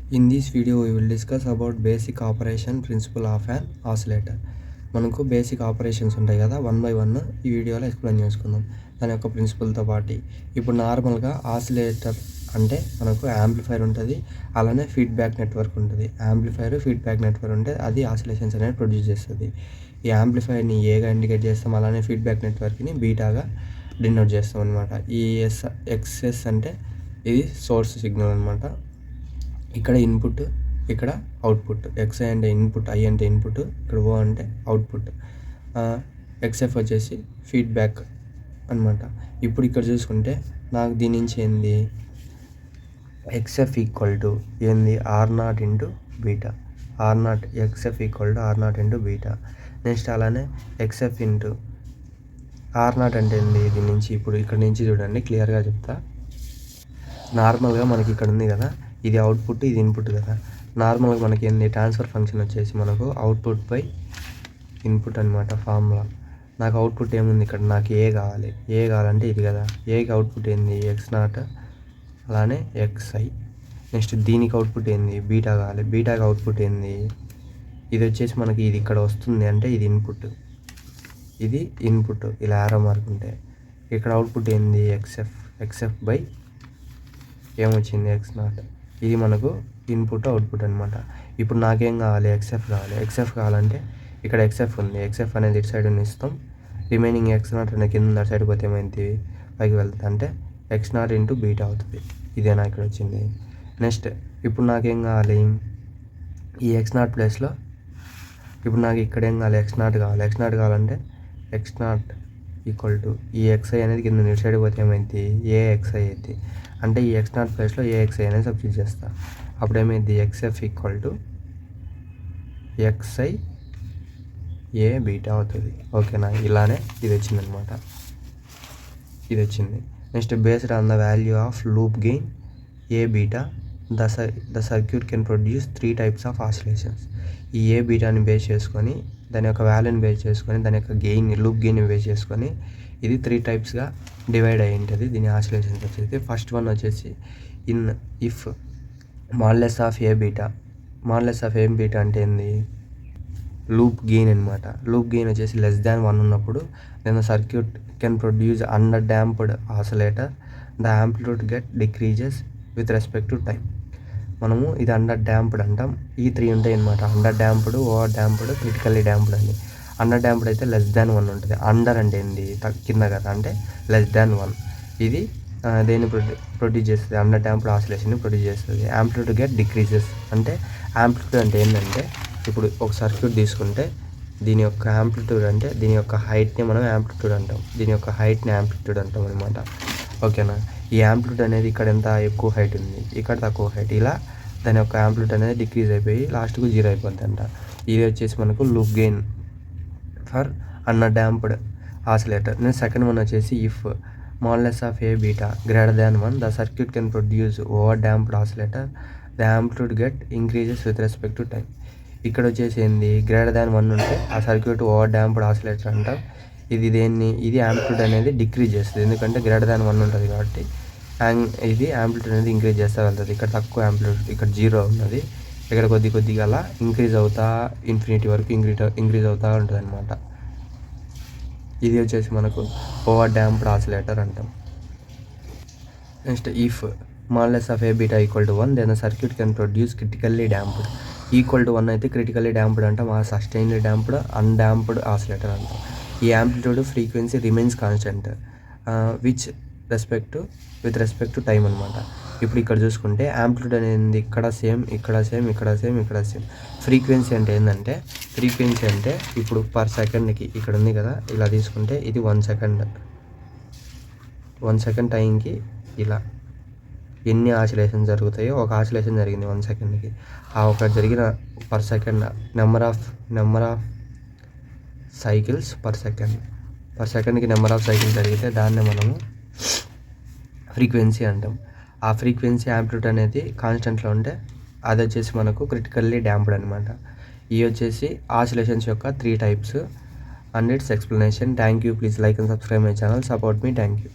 In this video, we will discuss about basic operation principle of an oscillator. మనకు basic operations ఉంటాయి కదా, one by one ఈ వీడియోలో explain చేసుకుందాం దాని యొక్క ప్రిన్సిపల్తో పాటు. ఇప్పుడు నార్మల్గా ఆసిలేటర్ అంటే మనకు యాంప్లిఫైర్ ఉంటుంది, అలానే ఫీడ్బ్యాక్ నెట్వర్క్ ఉంటుంది. యాంప్లిఫైర్ ఫీడ్బ్యాక్ నెట్వర్క్ ఉంటే అది ఆసిలేషన్స్ అనేది ప్రొడ్యూస్ చేస్తుంది. ఈ యాంప్లిఫైర్ని ఏగా ఇండికేట్ చేస్తాం, అలానే ఫీడ్బ్యాక్ నెట్వర్క్ని బీటాగా డినోట్ చేస్తాం అనమాట. ఈ ఎక్స్ఎస్ అంటే ఇది సోర్స్ సిగ్నల్ అనమాట. ఇక్కడ ఇన్పుట్, ఇక్కడ అవుట్పుట్. ఎక్స్ఐ అంటే ఇన్పుట్, ఐ అంటే ఇన్పుట్, ఇక్కడ ఓ అంటే అవుట్పుట్. ఎక్స్ఎఫ్ వచ్చేసి ఫీడ్బ్యాక్ అనమాట. ఇప్పుడు ఇక్కడ చూసుకుంటే నాకు దీని నుంచి ఏంది, ఎక్స్ఎఫ్ ఈక్వల్ టు ఏంది R0 into beta. R0 XF equal to R0 into beta. Next అలానే ఎక్స్ఎఫ్ ఇంటూ R0 అంటే ఏంది, దీని నుంచి ఇప్పుడు ఇక్కడ నుంచి చూడండి క్లియర్గా చెప్తా. నార్మల్గా మనకి ఇక్కడ ఉంది కదా, ఇది అవుట్పుట్, ఇది ఇన్పుట్ కదా. నార్మల్గా మనకి ఏంది, ట్రాన్స్ఫర్ ఫంక్షన్ వచ్చేసి మనకు అవుట్పుట్ బై ఇన్పుట్ అనమాట ఫార్ములా. నాకు అవుట్పుట్ ఏముంది ఇక్కడ, నాకు ఏ కావాలంటే ఇది కదా. ఏకి అవుట్పుట్ ఏంది X0, అలానే XI. నెక్స్ట్ దీనికి అవుట్పుట్ ఏంది బీటా కావాలి. బీటాకి అవుట్పుట్ ఏంది, ఇది వచ్చేసి మనకి ఇది ఇక్కడ వస్తుంది అంటే ఇది ఇన్పుట్, ఇది ఇన్పుట్, ఇలా యారో మార్క్ ఉంటే. ఇక్కడ అవుట్పుట్ ఏంది ఎక్స్ఎఫ్ బై ఏమొచ్చింది X0. ఇది మనకు ఇన్పుట్ అవుట్పుట్ అనమాట. ఇప్పుడు నాకేం కావాలి, ఎక్స్ఎఫ్ కావాలంటే ఇక్కడ ఎక్స్ఎఫ్ ఉంది, ఎక్స్ఎఫ్ అనేది ఇటు సైడ్ ఇస్తాం. రిమైనింగ్ X0 అనేది కింద సైడ్ పోతే ఏమైంది, పైకి వెళ్తుంది అంటే X0 ఇంటూ బీటా అవుతుంది. ఇదేనా ఇక్కడ వచ్చింది. నెక్స్ట్ ఇప్పుడు నాకేం కావాలి, ఈ X0 ప్లేస్లో ఇప్పుడు నాకు ఇక్కడ ఏం కావాలి, X0 కావాలంటే X0 ఈక్వల్ టు ఈ XI అనేది కింద ఇటు సైడ్ పోతే ఏమైంది, AXI అయింది. అంటే ఈ X0 ప్లేస్లో AXI అనేది సబ్స్టిట్యూట్ చేస్తా. అప్పుడు ఏమైంది, XF equal to XI A beta అవుతుంది. ఓకేనా, ఇలానే ఇది వచ్చిందనమాట, ఇది వచ్చింది. Next based on the value of loop gain A beta the circuit can produce 3 types of oscillations. ఈ ఏ బీటాని బేస్ చేసుకొని, దాని యొక్క వాల్యూని బేస్ చేసుకొని, దాని యొక్క లూప్ గెయిన్ బేస్ చేసుకొని ఇది 3 typesగా డివైడ్ అయ్యి ఉంటుంది. దీని ఆసిలేషన్స్ వచ్చేసి ఫస్ట్ వన్ వచ్చేసి if modulus of A beta అంటే ఏంది, లూప్ గెయిన్ అనమాట. లూప్ గెయిన్ వచ్చేసి <1 ఉన్నప్పుడు then the circuit can produce under damped oscillator. The amplitude get decreases with respect to time. మనము ఇది అండర్ డాంప్డ్ అంటాం. ఈ 3 ఉంటాయి అనమాట, under damped, over damped, critically damped అని. అండర్ డాంప్డ్ అయితే <1 ఉంటుంది. అండర్ అంటే ఏంది, కింద కదా, అంటే <1. ఇది దేన్ని ప్రొడ్యూస్ చేస్తుంది, అండర్ డాంప్డ్ ఆసిలేషన్ని ప్రొడ్యూస్ చేస్తుంది. యాంప్లిట్యూడ్ గెట్ డిక్రీజెస్ అంటే, యాంప్లిట్యూడ్ అంటే ఏంటంటే, ఇప్పుడు ఒక సర్క్యూట్ తీసుకుంటే దీని యొక్క యాంప్లిట్యూడ్ అంటే దీని యొక్క హైట్ని మనం యాంప్లిట్యూడ్ అంటాం, దీని యొక్క హైట్ని యాంప్లిట్యూడ్ అంటాం అనమాట. ఓకేనా, ఈ యాంప్లిట్యూడ్ అనేది ఇక్కడ ఎంత ఎక్కువ హైట్ ఉంది, ఇక్కడ తక్కువ హైట్, ఇలా దాని యొక్క యాంప్లిట్యూడ్ అనేది డిక్రీజ్ అయిపోయి లాస్ట్కు 0 అయిపోద్ది అంట. ఇది వచ్చేసి మనకు loop gain for under damped oscillator. నేను సెకండ్ వన్ వచ్చేసి if modulus of A beta <1 the circuit can produce over damped oscillator. The amplitude get increases with respect to time. ఇక్కడ వచ్చేసి ఏంది, <1 ఉంటే ఆ సర్క్యూట్ ఓవర్ డాంప్డ్ ఆసిలేటర్ అంటాం. ఇది amplitude అనేది డిక్రీజ్ చేస్తుంది, ఎందుకంటే <1 ఉంటుంది కాబట్టి. ఇది యాంప్లిట్యూడ్ అనేది ఇంక్రీజ్ చేస్తూ వెళ్తుంది. ఇక్కడ తక్కువ యాంప్లిట్యూడ్, ఇక్కడ 0 ఉన్నది, ఇక్కడ కొద్దిగా అలా ఇంక్రీజ్ అవుతా ఇన్ఫినిటీ వరకు ఇంక్రీజ్ అవుతూ ఉంటుంది అనమాట. ఇది వచ్చేసి మనకు ఓవర్ డాంప్డ్ ఆసిలేటర్ అంటాం. Next if modulus of A beta equal to 1 then the circuit can produce critically damped. Equal to 1 అయితే క్రిటికల్లీ డాంప్డ్ అంటాం, ఆ సస్టైన్లీ డాంప్డ్ అన్డాంప్డ్ ఆసిలేటర్ అంటాం. ఈ amplitude frequency remains constant with respect to time అనమాట. ఇప్పుడు ఇక్కడ చూసుకుంటే యాంప్లిట్యూడ్ అనేది ఇక్కడ సేమ్, ఫ్రీక్వెన్సీ అంటే ఏంటంటే, ఇప్పుడు పర్ సెకండ్కి ఇక్కడ ఉంది కదా, ఇలా తీసుకుంటే ఇది 1 సెకండ్ టైంకి ఇలా ఎన్ని ఆసిలేషన్ జరుగుతాయో, ఒక ఆసిలేషన్ జరిగింది 1 సెకండ్కి, ఆ ఒక జరిగిన per second number of cycles per సెకండ్కి నెంబర్ ఆఫ్ సైకిల్స్ జరిగితే దాన్ని మనము ఫ్రీక్వెన్సీ అంటాం. ఆ ఫ్రీక్వెన్సీ యాంప్లిట్యూడ్ అనేది కాన్స్టెంట్లో ఉంటే అది వచ్చేసి మనకు క్రిటికల్లీ డాంప్డ్ అనమాట. ఇవి వచ్చేసి ఆసిలేషన్స్ యొక్క 3 types and it's explanation. Thank you. Please like and subscribe my channel. Support me. Thank you.